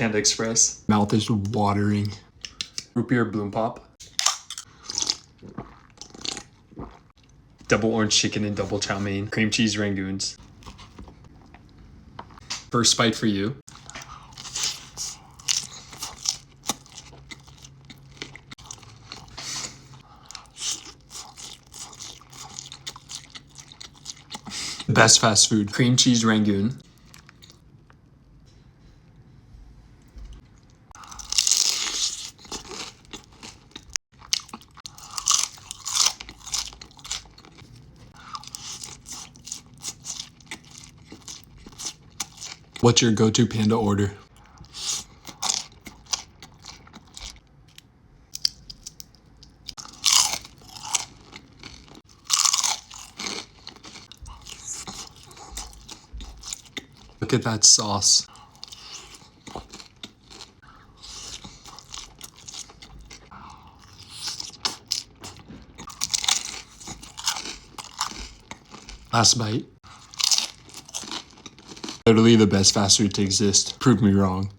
Panda Express. Mouth is watering. Root beer bloom pop. Double orange chicken and double chow mein. Cream cheese rangoons. First bite for you. Best fast food. Cream cheese rangoon. What's your go-to Panda order? Look at that sauce. Last bite. Totally the best fast food to exist. Prove me wrong.